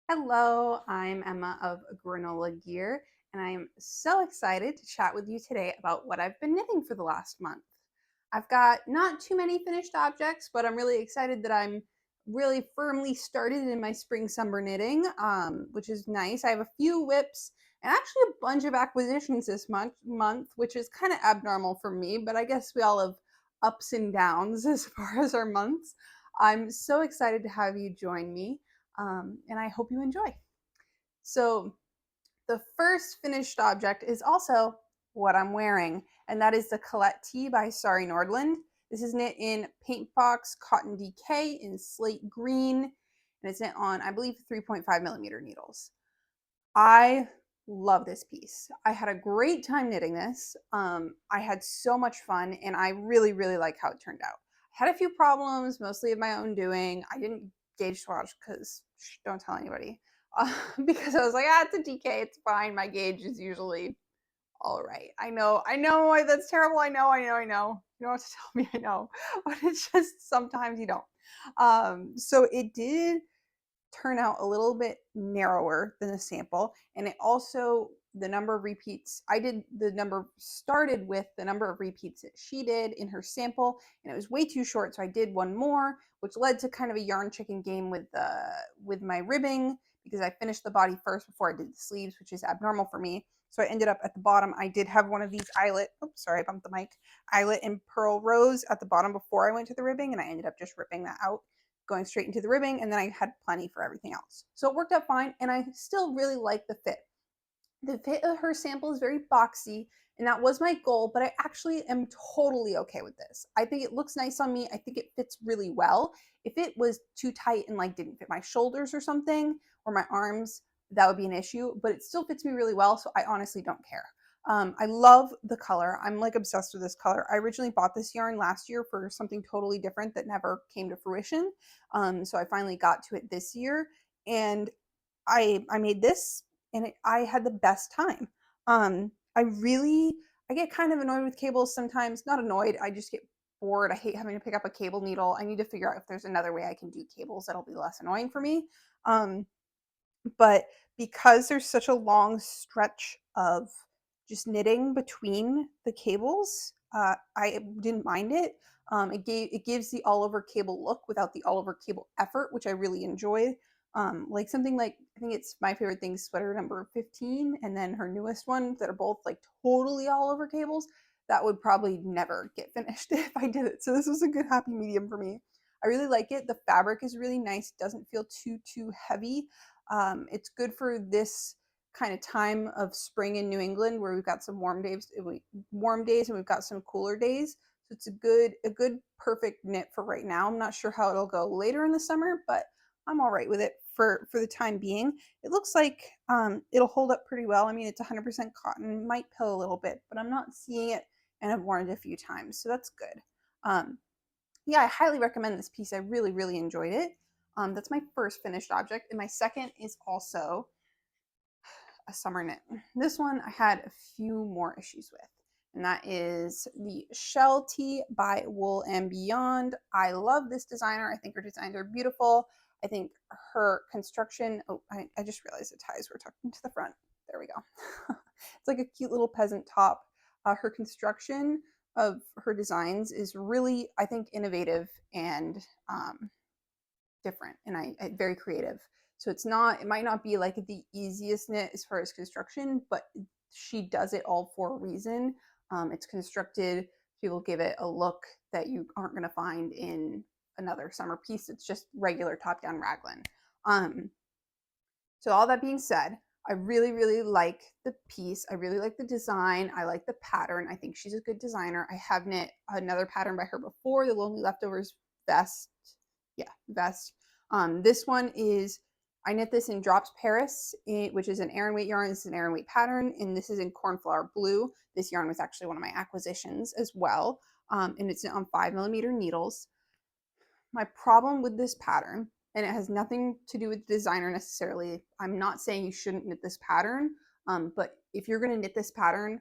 Hello, I'm Emma of Granola Gear, and I'm so excited to chat with you today about what I've been knitting for the last month. I've got not too many finished objects, but I'm really excited that I'm really firmly started in my spring summer knitting, which is nice. I have a few whips and actually a bunch of acquisitions this month, which is kind of abnormal for me, but I guess we all have ups and downs as far as our months. I'm so excited to have you join me and I hope you enjoy. So, the first finished object is also what I'm wearing, and that is the Colette Tee by Sari Nordland. This is knit in Paintbox Cotton DK in slate green, and it's knit on, I believe, 3.5 millimeter needles. I love this piece. I had a great time knitting this. I had so much fun, and I really, really like how it turned out. I had a few problems, mostly of my own doing. I didn't gauge swatch because don't tell anybody. Because I was like, it's a DK, it's fine. My gauge is usually all right. I know that's terrible. I know. You don't have to tell me I know, but it's just sometimes you don't. So it did turn out a little bit narrower than the sample, and it also, the number of repeats I did, the number started with the number of repeats that she did in her sample, and it was way too short, so I did one more, which led to kind of a yarn chicken game with my ribbing, because I finished the body first before I did the sleeves, which is abnormal for me. So I ended up at the bottom, I did have one of these eyelet, oops, sorry, I bumped the mic, eyelet and pearl rows at the bottom before I went to the ribbing, and I ended up just ripping that out, going straight into the ribbing, and then I had plenty for everything else. So it worked out fine, and I still really like the fit. The fit of her sample is very boxy, and that was my goal, but I actually am totally okay with this. I think it looks nice on me. I think it fits really well. If it was too tight and like didn't fit my shoulders or something, or my arms, that would be an issue, but it still fits me really well, so I honestly don't care. I love the color. I'm like obsessed with this color. I originally bought this yarn last year for something totally different that never came to fruition. So I finally got to it this year, and I made this, and I had the best time. I get kind of annoyed with cables sometimes. Not annoyed. I just get bored. I hate having to pick up a cable needle. I need to figure out if there's another way I can do cables that'll be less annoying for me. Um, but because there's such a long stretch of just knitting between the cables, I didn't mind it. It gives the all over cable look without the all over cable effort, which I really enjoyed. Like something like, I think it's My Favorite Things sweater number 15, and then her newest one that are both like totally all over cables. That would probably never get finished if I did it. So this was a good happy medium for me. I really like it. The fabric is really nice. Doesn't feel too heavy. It's good for this kind of time of spring in New England where we've got some warm days and we've got some cooler days. So it's a good perfect knit for right now. I'm not sure how it'll go later in the summer, but I'm all right with it for the time being. It looks like it'll hold up pretty well. I mean, it's 100% cotton, might pill a little bit, but I'm not seeing it, and I've worn it a few times, so that's good. Um, yeah, I highly recommend this piece. I really, really enjoyed it. That's my first finished object. And my second is also a summer knit. This one I had a few more issues with, and that is the Shell Tee by Wool and Beyond. I love this designer. I think her designs are beautiful. I think her construction, I just realized the ties were tucked into the front. There we go. It's like a cute little peasant top. Her construction of her designs is really, I think, innovative and different, and I very creative. So it might not be like the easiest knit as far as construction, but she does it all for a reason. It's constructed. She will give it a look that you aren't going to find in another summer piece. It's just regular top down raglan. So all that being said, I really, really like the piece. I really like the design. I like the pattern. I think she's a good designer. I have knit another pattern by her before, the Lonely Leftovers vest. Yeah, vest. This one is, I knit this in Drops Paris, which is an Aran Weight yarn. This is an Aran Weight pattern, and this is in Cornflower Blue. This yarn was actually one of my acquisitions as well, and it's on 5 millimeter needles. My problem with this pattern, and it has nothing to do with the designer necessarily, I'm not saying you shouldn't knit this pattern, but if you're going to knit this pattern,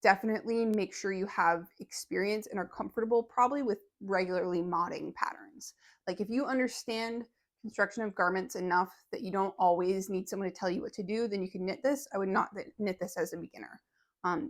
definitely make sure you have experience and are comfortable probably with regularly modding patterns. Like if you understand construction of garments enough that you don't always need someone to tell you what to do, then you can knit this. I would not knit this as a beginner.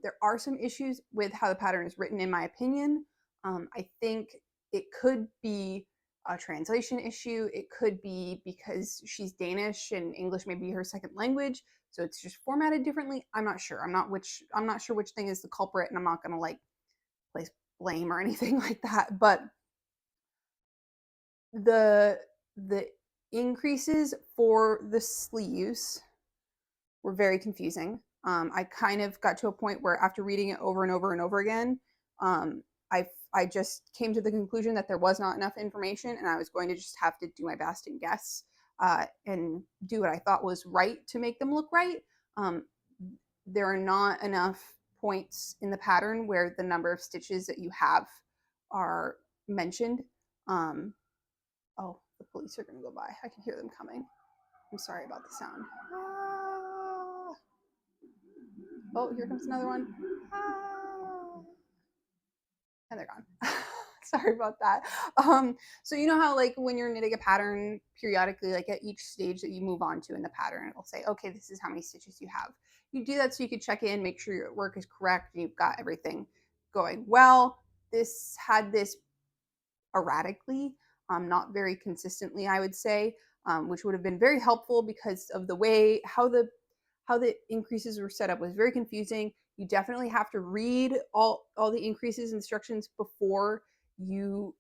There are some issues with how the pattern is written, in my opinion. I think it could be a translation issue. It could be because she's Danish and English may be her second language, so it's just formatted differently. I'm not sure. I'm not sure which thing is the culprit, and I'm not gonna like place blame or anything like that. But the the increases for the sleeves were very confusing. I kind of got to a point where after reading it over and over and over again, um, I just came to the conclusion that there was not enough information, and I was going to just have to do my best and guess and do what I thought was right to make them look right. Um, there are not enough points in the pattern where the number of stitches that you have are mentioned. Um, oh, the police are going to go by. I can hear them coming. I'm sorry about the sound. Ah. Oh, here comes another one. Ah. And they're gone. Sorry about that. So you know how like when you're knitting a pattern periodically, like at each stage that you move on to in the pattern, it'll say, okay, this is how many stitches you have. You do that so you can check in, make sure your work is correct, and you've got everything going well. This had this erratically, not very consistently, I would say, which would have been very helpful because of the way how the increases were set up was very confusing. You definitely have to read all the increases instructions before you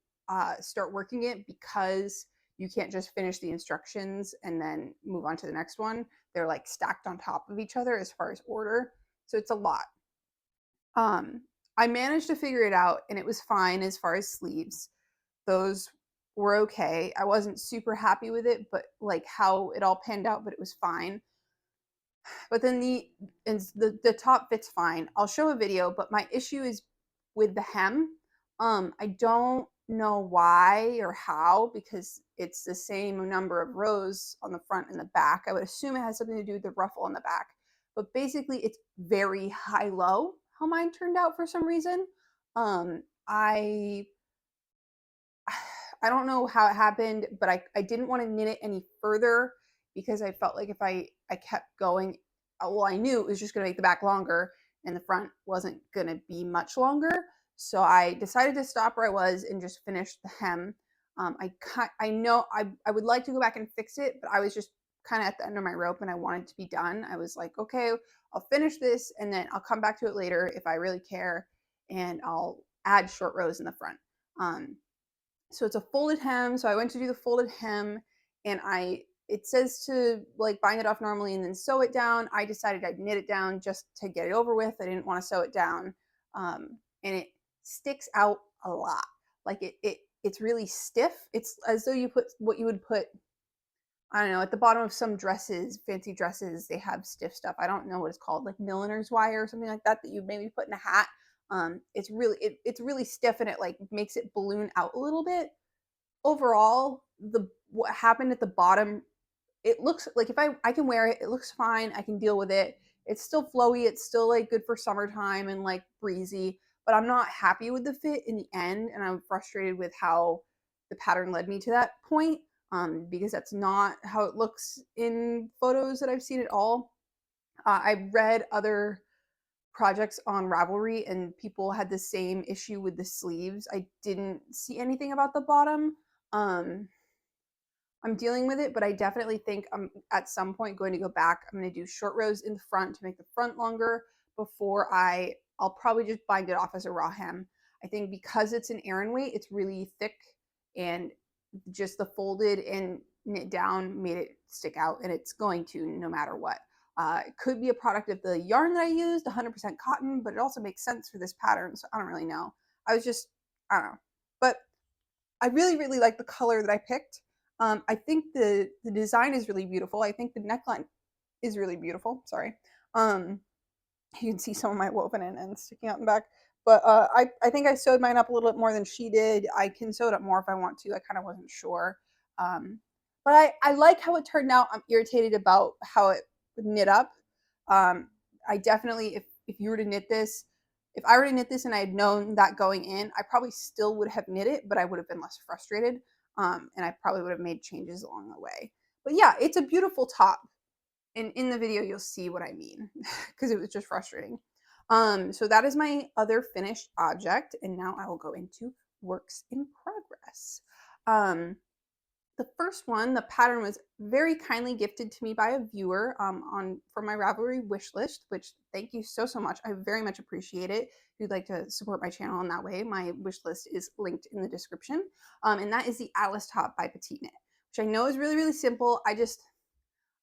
start working it, because you can't just finish the instructions and then move on to the next one. They're like stacked on top of each other as far as order, so it's a lot. um, I managed to figure it out, and it was fine as far as sleeves. Those were okay. I wasn't super happy with it, but like how it all panned out, but it was fine. But then the top fits fine. I'll show a video, but my issue is with the hem. I don't know why or how, because it's the same number of rows on the front and the back. I would assume it has something to do with the ruffle on the back. But basically it's very high low how mine turned out for some reason. I I don't know how it happened, but I didn't want to knit it any further because I felt like if I kept going, well, I knew it was just going to make the back longer and the front wasn't going to be much longer. So I decided to stop where I was and just finish the hem. I know I would like to go back and fix it, but I was just kind of at the end of my rope and I wanted to be done. I was like, okay, I'll finish this and then I'll come back to it later if I really care, and I'll add short rows in the front. Um, so it's a folded hem. So I went to do the folded hem, and it says to like bind it off normally and then sew it down. I decided I'd knit it down just to get it over with. I didn't want to sew it down. And it sticks out a lot. Like it's really stiff. It's as though you put what you would put, I don't know, at the bottom of some dresses, fancy dresses, they have stiff stuff. I don't know what it's called, like milliner's wire or something like that you maybe put in a hat. It's really stiff, and it like makes it balloon out a little bit. Overall, the what happened at the bottom, it looks like if I can wear it, it looks fine. I can deal with it. It's still flowy. It's still like good for summertime and like breezy, but I'm not happy with the fit in the end, and I'm frustrated with how the pattern led me to that point. Because that's not how it looks in photos that I've seen at all. I read other projects on Ravelry, and people had the same issue with the sleeves. I didn't see anything about the bottom. Um, I'm dealing with it, but I definitely think I'm at some point going to go back. I'm going to do short rows in the front to make the front longer before I'll probably just bind it off as a raw hem. I think because it's an Aran weight, it's really thick, and just the folded and knit down made it stick out, and it's going to no matter what. It could be a product of the yarn that I used, 100% cotton, but it also makes sense for this pattern, so I don't really know. I don't know. But I really, really like the color that I picked. I think the design is really beautiful. I think the neckline is really beautiful. Sorry. Um, you can see some of my woven and sticking out in the back. But I think I sewed mine up a little bit more than she did. I can sew it up more if I want to. I kind of wasn't sure. But I like how it turned out. I'm irritated about how it knit up. I definitely, if you were to knit this, if I were to knit this and I had known that going in, I probably still would have knit it, but I would have been less frustrated. And I probably would have made changes along the way. But yeah, it's a beautiful top. And in the video, you'll see what I mean because it was just frustrating. So that is my other finished object. And now I will go into works in progress. The first one, the pattern was very kindly gifted to me by a viewer for my Ravelry wish list, which thank you so much. I very much appreciate it. If you'd like to support my channel in that way, my wish list is linked in the description. And that is the Atlas top by Petite Knit, which I know is really simple. I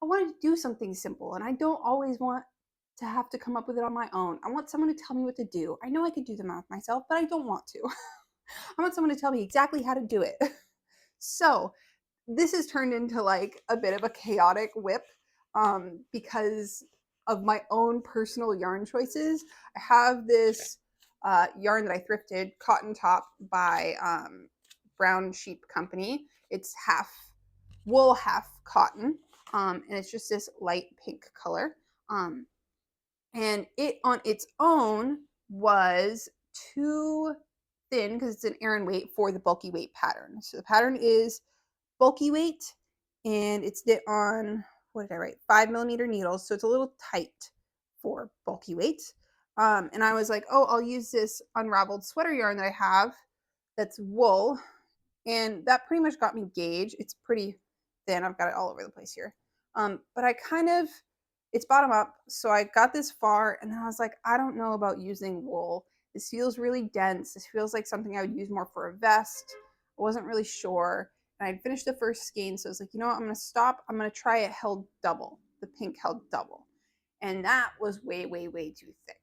wanted to do something simple, and I don't always want to have to come up with it on my own. I want someone to tell me what to do. I know I could do the math myself, but I don't want to. I want someone to tell me exactly how to do it. So this has turned into like a bit of a chaotic whip because of my own personal yarn choices. I have this yarn that I thrifted, Cotton Top by Brown Sheep Company. It's half wool, half cotton, and it's just this light pink color. And it on its own was too thin because it's an Aran weight for the bulky weight pattern. So the pattern is bulky weight, and it's knit on, what did I write, 5mm needles, so it's a little tight for bulky weight. And I was like, oh, I'll use this unraveled sweater yarn that I have that's wool, and that pretty much got me gauge. It's pretty thin. I've got it all over the place here. But I kind of, it's bottom up, so I got this far, and then I was like, I don't know about using wool. This feels really dense. This feels like something I would use more for a vest. I wasn't really sure. And I'd finished the first skein, so I was like, you know what, I'm going to stop. I'm going to try it held double. The pink held double. And that was way too thick.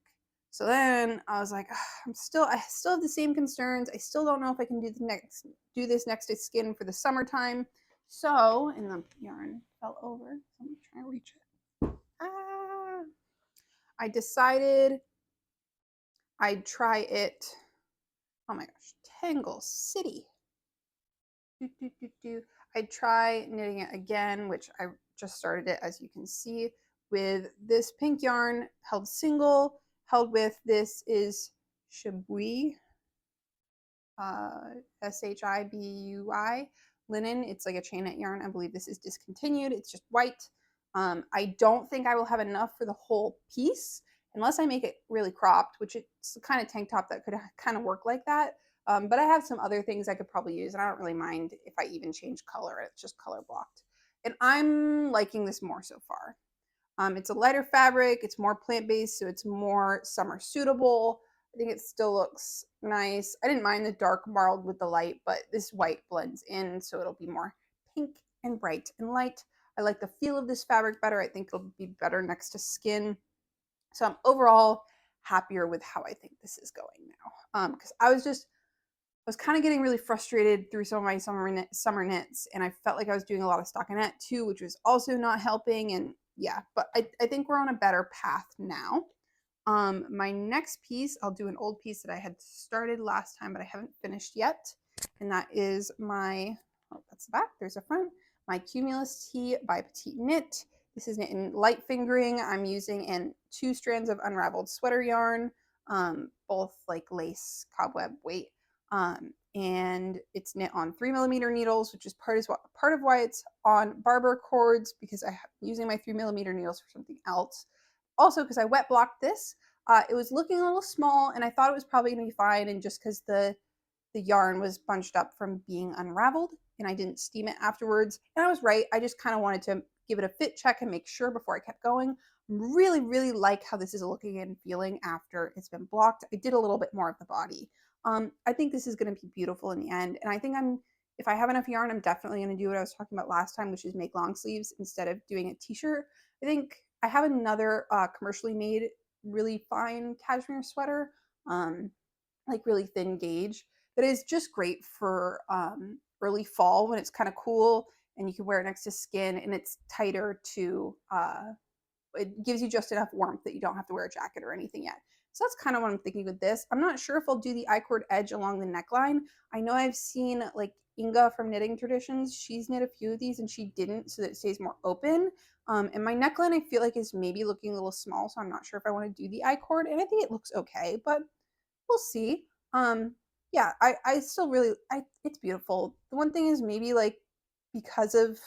So then I was like, I still have the same concerns. I still don't know if I can do this next to skin for the summertime. So, and the yarn fell over. So I'm trying to reach it. I decided I'd try it. Oh my gosh, Tangle City. I'd try knitting it again, which I just started it, as you can see, with this pink yarn held single, held with this is Shibui, Shibui linen. It's like a chain knit yarn. I believe this is discontinued. It's just white. I don't think I will have enough for the whole piece unless I make it really cropped, which it's the kind of tank top that could kind of work like that. But I have some other things I could probably use, and I don't really mind if I even change color. It's just color blocked. And I'm liking this more so far. It's a lighter fabric. It's more plant-based, so it's more summer suitable. I think it still looks nice. I didn't mind the dark marled with the light, but this white blends in, so it'll be more pink and bright and light. I like the feel of this fabric better. I think it'll be better next to skin. So I'm overall happier with how I think this is going now. Because I was kind of getting really frustrated through some of my summer knits, and I felt like I was doing a lot of stockinette too, which was also not helping. And yeah, but I think we're on a better path now. My next piece, I'll do an old piece that I had started last time, but I haven't finished yet. And that is my, oh, that's the back, there's a front, my Cumulus Tee by Petite Knit. This is knit in light fingering. I'm using in 2 strands of unraveled sweater yarn, both like lace cobweb weight. And it's knit on 3mm needles, which is part of why it's on barber cords, because I'm using my 3mm needles for something else. Also, because I wet blocked this, it was looking a little small, and I thought it was probably going to be fine, and just because the yarn was bunched up from being unraveled, and I didn't steam it afterwards. And I was right. I just kind of wanted to give it a fit check and make sure before I kept going. Really like how this is looking and feeling after it's been blocked. I did a little bit more of the body. I think this is going to be beautiful in the end. And I think if I have enough yarn, I'm definitely going to do what I was talking about last time, which is make long sleeves instead of doing a t-shirt. I think I have another commercially made really fine cashmere sweater, like really thin gauge, that is just great for early fall when it's kind of cool and you can wear it next to skin, and it's tighter to it gives you just enough warmth that you don't have to wear a jacket or anything yet. So that's kind of what I'm thinking with this. I'm not sure if I'll do the I-cord edge along the neckline. I know I've seen like Inga from Knitting Traditions, she's knit a few of these and she didn't, so that it stays more open. And my neckline I feel like is maybe looking a little small, so I'm not sure if I want to do the I-cord, and I think it looks okay, but we'll see. yeah, I still really, it's beautiful. The one thing is maybe like because of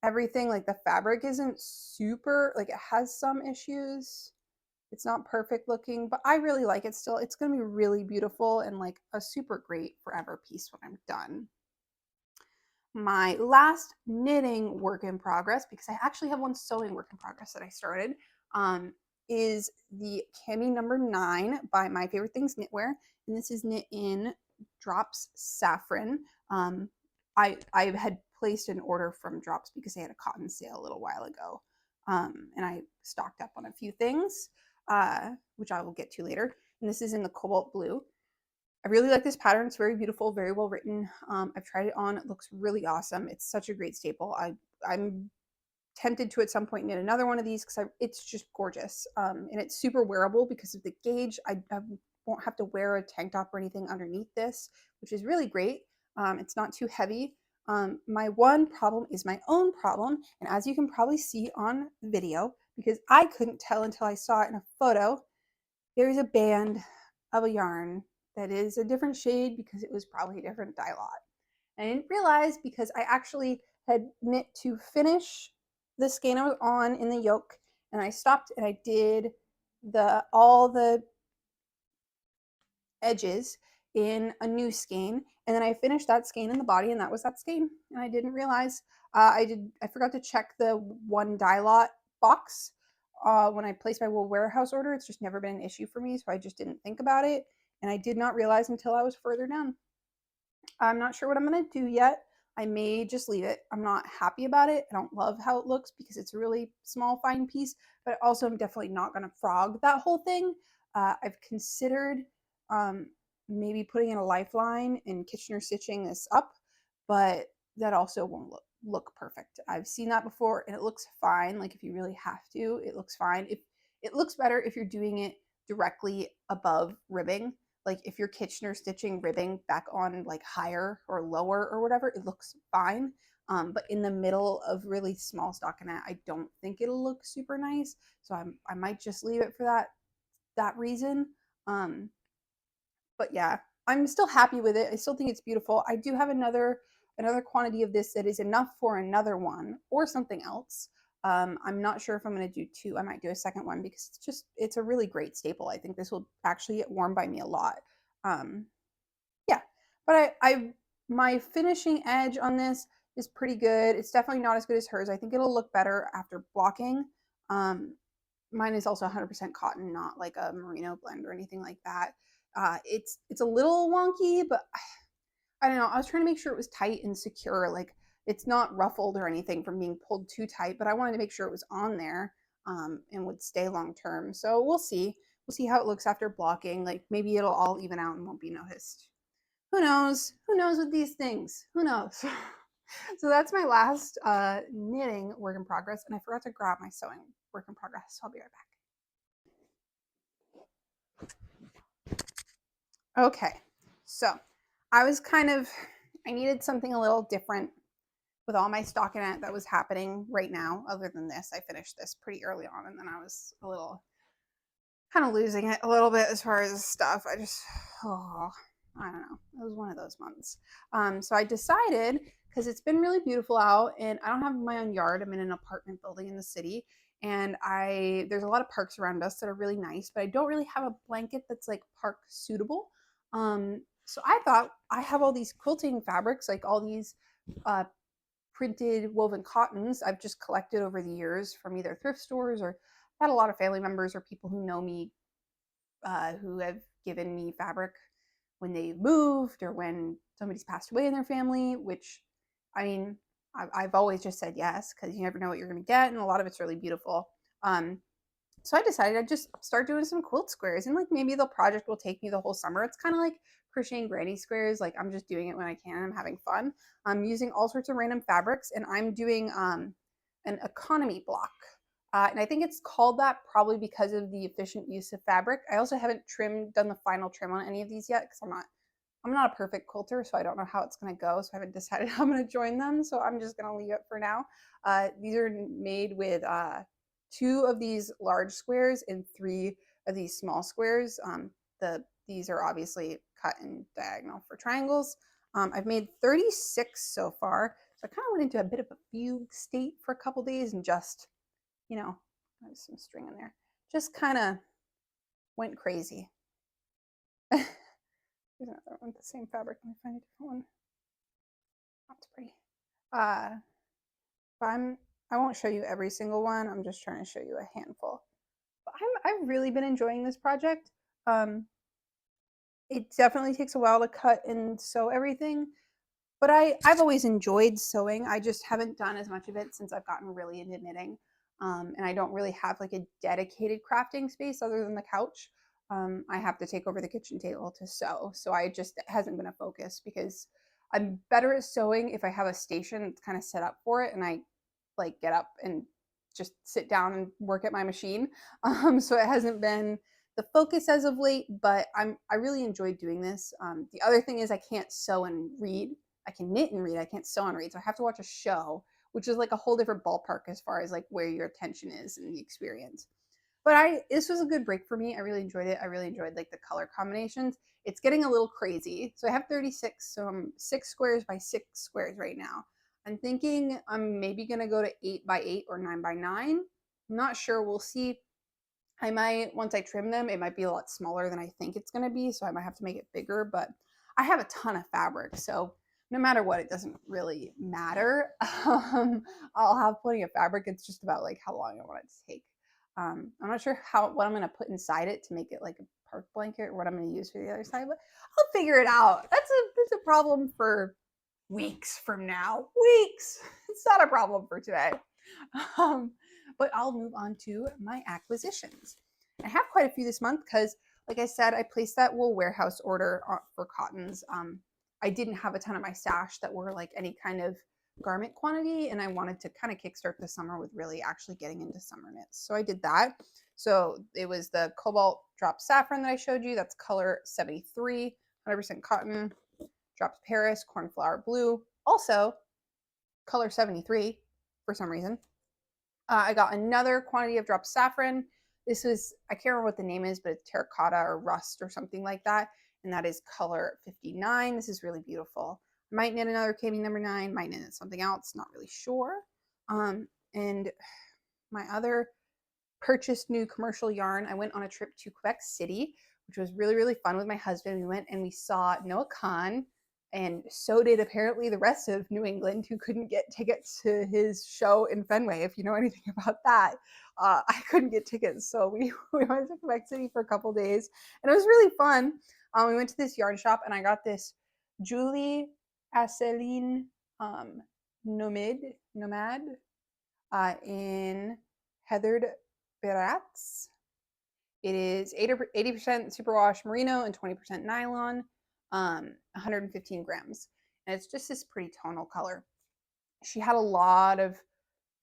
everything, like the fabric isn't super, like it has some issues. It's not perfect looking, but I really like it still. It's going to be really beautiful and like a super great forever piece when I'm done. My last knitting work in progress, because I actually have one sewing work in progress that I started, um, is the Cami number 9 by My Favorite Things Knitwear. And this is knit in Drops Saffron. I had placed an order from Drops because they had a cotton sale a little while ago. And I stocked up on a few things, which I will get to later. And this is in the cobalt blue. I really like this pattern. It's very beautiful, very well written. I've tried it on. It looks really awesome. It's such a great staple. I'm tempted to at some point knit another one of these because it's just gorgeous. And it's super wearable because of the gauge. I won't have to wear a tank top or anything underneath this, which is really great. It's not too heavy. My one problem is my own problem. And as you can probably see on the video, because I couldn't tell until I saw it in a photo, there's a band of a yarn that is a different shade because it was probably a different dye lot. I didn't realize because I actually had knit to finish the skein I was on in the yoke, and I stopped and I did all the edges in a new skein, and then I finished that skein in the body, and that was that skein. And I didn't realize I forgot to check the one dye lot box when I placed my wool warehouse order. It's just never been an issue for me, so I just didn't think about it, and I did not realize until I was further down. I'm not sure what I'm going to do yet. I may just leave it. I'm not happy about it. I don't love how it looks because it's a really small, fine piece, but also I'm definitely not going to frog that whole thing. I've considered um, maybe putting in a lifeline and Kitchener stitching this up, but that also won't look perfect. I've seen that before and it looks fine. Like if you really have to, it looks fine. If it looks better if you're doing it directly above ribbing, like if you're Kitchener stitching ribbing back on like higher or lower or whatever, it looks fine. But in the middle of really small stockinette, I don't think it'll look super nice. So I might just leave it for that reason. Um, but yeah, I'm still happy with it. I still think it's beautiful. I do have another quantity of this that is enough for another one or something else. I'm not sure if I'm going to do two. I might do a second one because it's a really great staple. I think this will actually get worn by me a lot. Um, yeah, but my finishing edge on this is pretty good. It's definitely not as good as hers. I think it'll look better after blocking. Um, Mine is also 100% cotton, not like a merino blend or anything like that. It's a little wonky, but I don't know. I was trying to make sure it was tight and secure. Like it's not ruffled or anything from being pulled too tight, but I wanted to make sure it was on there and would stay long term. So we'll see. We'll see how it looks after blocking. Like maybe it'll all even out and won't be noticed. Who knows? Who knows with these things? Who knows? So that's my last knitting work in progress, and I forgot to grab my sewing work in progress. So I'll be right back. Okay, so I needed something a little different with all my stockinette that was happening right now. Other than this, I finished this pretty early on, and then I was a little kind of losing it a little bit as far as stuff. I don't know. It was one of those months. So I decided because it's been really beautiful out, and I don't have my own yard. I'm in an apartment building in the city, and there's a lot of parks around us that are really nice, but I don't really have a blanket that's like park suitable. So I thought I have all these quilting fabrics, like all these uh, printed woven cottons I've just collected over the years from either thrift stores or had a lot of family members or people who know me who have given me fabric when they moved or when somebody's passed away in their family, which I mean, I've always just said yes because you never know what you're going to get. And a lot of it's really beautiful. Um, so I decided I'd just start doing some quilt squares and like maybe the project will take me the whole summer. It's kind of like crocheting granny squares. Like I'm just doing it when I can. I'm having fun. I'm using all sorts of random fabrics and I'm doing an economy block. And I think it's called that probably because of the efficient use of fabric. I also haven't done the final trim on any of these yet because I'm not a perfect quilter, so I don't know how it's going to go. So I haven't decided how I'm going to join them. So I'm just going to leave it for now. These are made with 2 of these large squares and 3 of these small squares. These are obviously cut in diagonal for triangles. I've made 36 so far. So I kind of went into a bit of a fugue state for a couple days and just, there's some string in there. Just kind of went crazy. There's another one with the same fabric. Let me find a different one. That's pretty. I won't show you every single one. I'm just trying to show you a handful. But I've really been enjoying this project. It definitely takes a while to cut and sew everything, but I've always enjoyed sewing. I just haven't done as much of it since I've gotten really into knitting. And I don't really have like a dedicated crafting space other than the couch. I have to take over the kitchen table to sew. So it hasn't been a focus because I'm better at sewing if I have a station that's kind of set up for it and I like get up and just sit down and work at my machine. So it hasn't been the focus as of late, but I really enjoyed doing this. The other thing is I can't sew and read. I can knit and read. I can't sew and read. So I have to watch a show, which is like a whole different ballpark as far as like where your attention is and the experience. But this was a good break for me. I really enjoyed it. I really enjoyed like the color combinations. It's getting a little crazy. So I have 36, so I'm 6 squares by 6 squares right now. I'm thinking I'm maybe gonna go to 8 by 8 or 9 by 9. I'm not sure. We'll see. I might, once I trim them, it might be a lot smaller than I think it's gonna be, so I might have to make it bigger, but I have a ton of fabric, so no matter what, it doesn't really matter. I'll have plenty of fabric. It's just about like how long I want it to take. I'm not sure what I'm gonna put inside it to make it like a park blanket or what I'm gonna use for the other side, but I'll figure it out. That's a problem for weeks from now. Weeks. It's not a problem for today. But I'll move on to my acquisitions. I have quite a few this month because, like I said, I placed that wool warehouse order for cottons. I didn't have a ton of my stash that were like any kind of garment quantity, and I wanted to kind of kickstart the summer with really actually getting into summer knits. So I did that. So it was the cobalt drop saffron that I showed you. That's color 73, 100% cotton. Drops Paris, cornflower blue. Also, color 73 for some reason. I got another quantity of dropped saffron. This was, I can't remember what the name is, but it's terracotta or rust or something like that. And that is color 59. This is really beautiful. I might knit another Cami number 9, might knit something else, not really sure. And my other purchased new commercial yarn. I went on a trip to Quebec City, which was really, really fun with my husband. We went and we saw Noah Khan, and so did apparently the rest of New England who couldn't get tickets to his show in Fenway, if you know anything about that. I couldn't get tickets, so we went to Quebec City for a couple days, and it was really fun. We went to this yarn shop, and I got this Julie Asseline Nomad in heathered Berats. It is 80% superwash merino and 20% nylon, 115 grams. And it's just this pretty tonal color. She had a lot of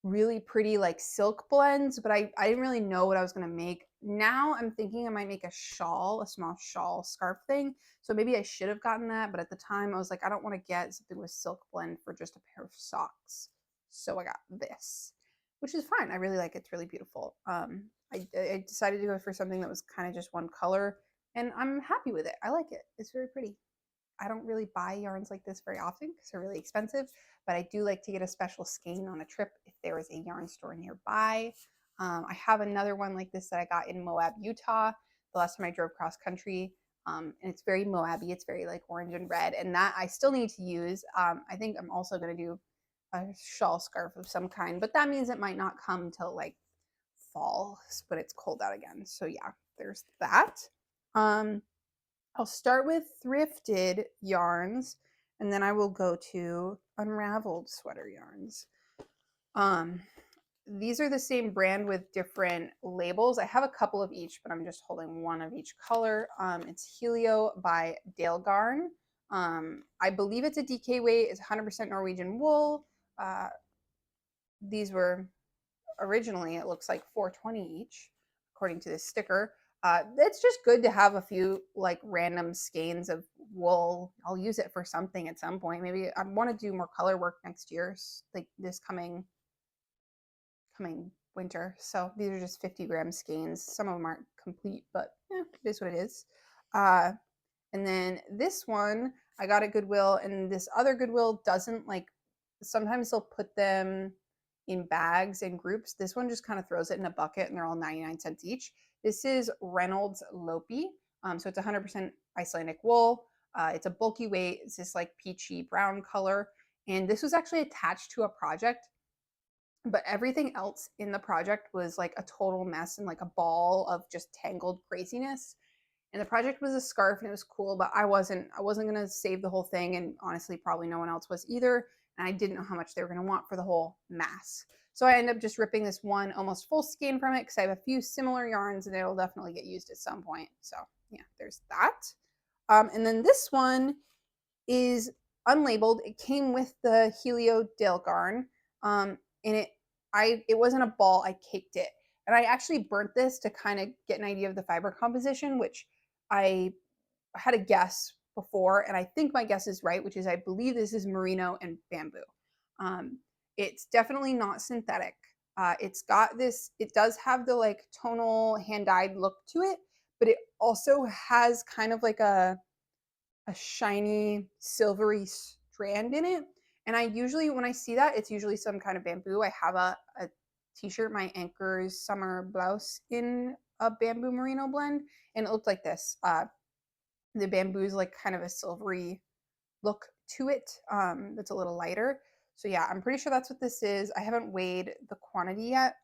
really pretty like silk blends, but I didn't really know what I was going to make. Now I'm thinking I might make a shawl, a small shawl scarf thing. So maybe I should have gotten that, but at the time I was like, I don't want to get something with silk blend for just a pair of socks. So I got this, which is fine. I really like it. It's really beautiful. I decided to go for something that was kind of just one color, and I'm happy with it. I like it. It's very pretty. I don't really buy yarns like this very often because they're really expensive, but I do like to get a special skein on a trip if there is a yarn store nearby. I have another one like this that I got in Moab, Utah, the last time I drove cross country. And it's very Moab-y. It's very like orange and red, and that I still need to use. I think I'm also going to do a shawl scarf of some kind, but that means it might not come till like fall when it's cold out again. So yeah, there's that. I'll start with thrifted yarns, and then I will go to unraveled sweater yarns. These are the same brand with different labels. I have a couple of each, but I'm just holding one of each color. It's Helio by Dalegarn. I believe it's a DK weight. It's 100% Norwegian wool. These were originally, it looks like $4.20 each, according to this sticker. It's just good to have a few like random skeins of wool. I'll use it for something at some point. Maybe I want to do more color work next year, like this coming winter. So these are just 50-gram skeins. Some of them aren't complete, but yeah, it is what it is. And then this one I got at Goodwill, and this other Goodwill doesn't like, sometimes they'll put them in bags and groups. This one just kind of throws it in a bucket and they're all 99 cents each. This is Reynolds Lopi. So it's 100% Icelandic wool. It's a bulky weight. It's this like peachy brown color. And this was actually attached to a project, but everything else in the project was like a total mess and like a ball of just tangled craziness. And the project was a scarf and it was cool, but I wasn't gonna save the whole thing, and honestly probably no one else was either. And I didn't know how much they were gonna want for the whole mass. So I ended up just ripping this one almost full skein from it because I have a few similar yarns and it'll definitely get used at some point. So yeah, there's that. And then this one is unlabeled. It came with the Helio Dale garn, and it wasn't a ball. I caked it, and I actually burnt this to kind of get an idea of the fiber composition, which I had a guess before, and I think my guess is right, which is I believe this is merino and bamboo. Um, it's definitely not synthetic. It's got this. It does have the like tonal hand dyed look to it, but it also has kind of like a shiny silvery strand in it. And I usually, when I see that, it's usually some kind of bamboo. I have a t-shirt, my Anchor's summer blouse, in a bamboo merino blend, and it looked like this. The bamboo is like kind of a silvery look to it. That's a little lighter. So yeah, I'm pretty sure that's what this is. I haven't weighed the quantity yet.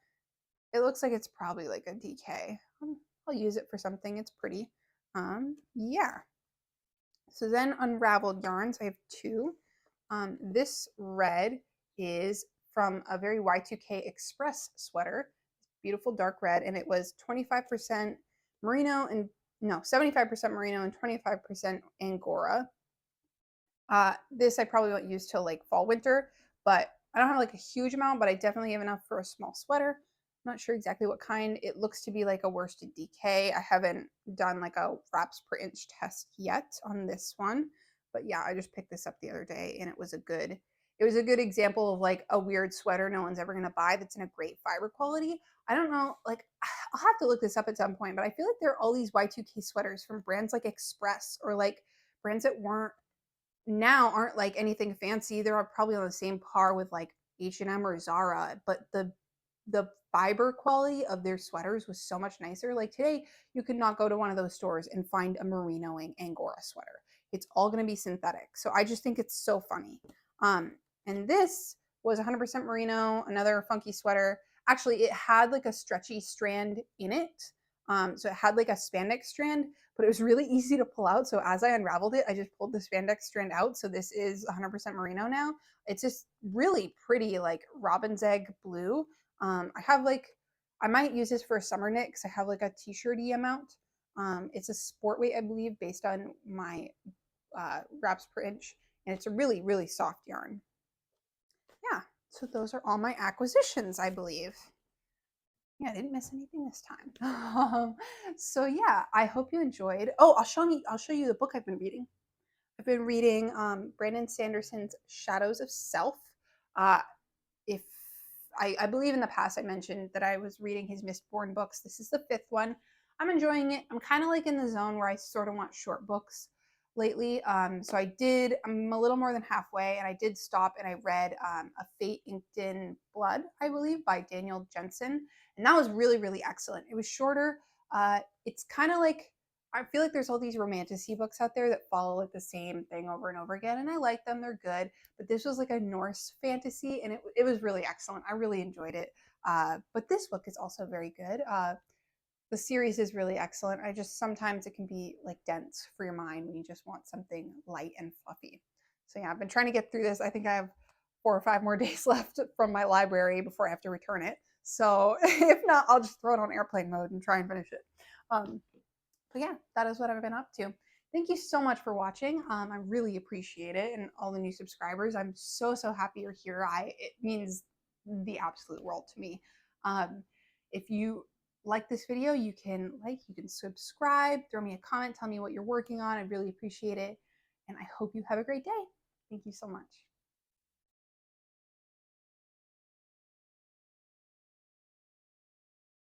It looks like it's probably like a DK. I'll use it for something. It's pretty. Yeah. So then unraveled yarns, I have two. This red is from a very Y2K Express sweater, beautiful dark red, and it was 25% merino and no, 75% merino and 25% Angora. This I probably won't use till like fall winter, but I don't have like a huge amount, but I definitely have enough for a small sweater. I'm not sure exactly what kind. It looks to be like a worsted DK. I haven't done like a wraps per inch test yet on this one, but yeah, I just picked this up the other day and it was a good example of like a weird sweater no one's ever gonna buy that's in a great fiber quality. I don't know, like I'll have to look this up at some point, but I feel like there are all these Y2K sweaters from brands like Express or like brands that weren't now aren't like anything fancy. They're probably on the same par with like H&M or Zara, but the fiber quality of their sweaters was so much nicer. Like today, you could not go to one of those stores and find a merinoing Angora sweater. It's all going to be synthetic. So I just think it's so funny. Um, and this was 100% merino, another funky sweater. Actually, it had like a stretchy strand in it. So it had like a spandex strand, but it was really easy to pull out. So as I unraveled it, I just pulled the spandex strand out. So this is 100% merino now. It's just really pretty, like robin's egg blue. I have like, I might use this for a summer knit because I have like a t-shirty amount. It's a sport weight, I believe, based on my wraps per inch, and it's a really, really soft yarn. Yeah, so those are all my acquisitions, I believe. Yeah, I didn't miss anything this time. So yeah, I hope you enjoyed. Oh, I'll show you the book I've been reading. I've been reading Brandon Sanderson's Shadows of Self. Uh, if I believe in the past I mentioned that I was reading his Mistborn books. This is the fifth one. I'm enjoying it. I'm kind of like in the zone where I sort of want short books lately. So I'm a little more than halfway, and I did stop and I read A Fate Inked in Blood, I believe, by Daniel Jensen. And that was really, really excellent. It was shorter. It's kind of like, I feel like there's all these romantasy books out there that follow like the same thing over and over again, and I like them. They're good, but this was like a Norse fantasy, and it was really excellent. I really enjoyed it. But this book is also very good. The series is really excellent. I just sometimes it can be like dense for your mind when you just want something light and fluffy. So yeah, I've been trying to get through this. I think I have 4 or 5 more days left from my library before I have to return it. So if not, I'll just throw it on airplane mode and try and finish it. But yeah, that is what I've been up to. Thank you so much for watching. I really appreciate it, and all the new subscribers. I'm so happy you're here. It means the absolute world to me. If you like this video, you can subscribe, throw me a comment, tell me what you're working on. I'd really appreciate it. And I hope you have a great day. Thank you so much.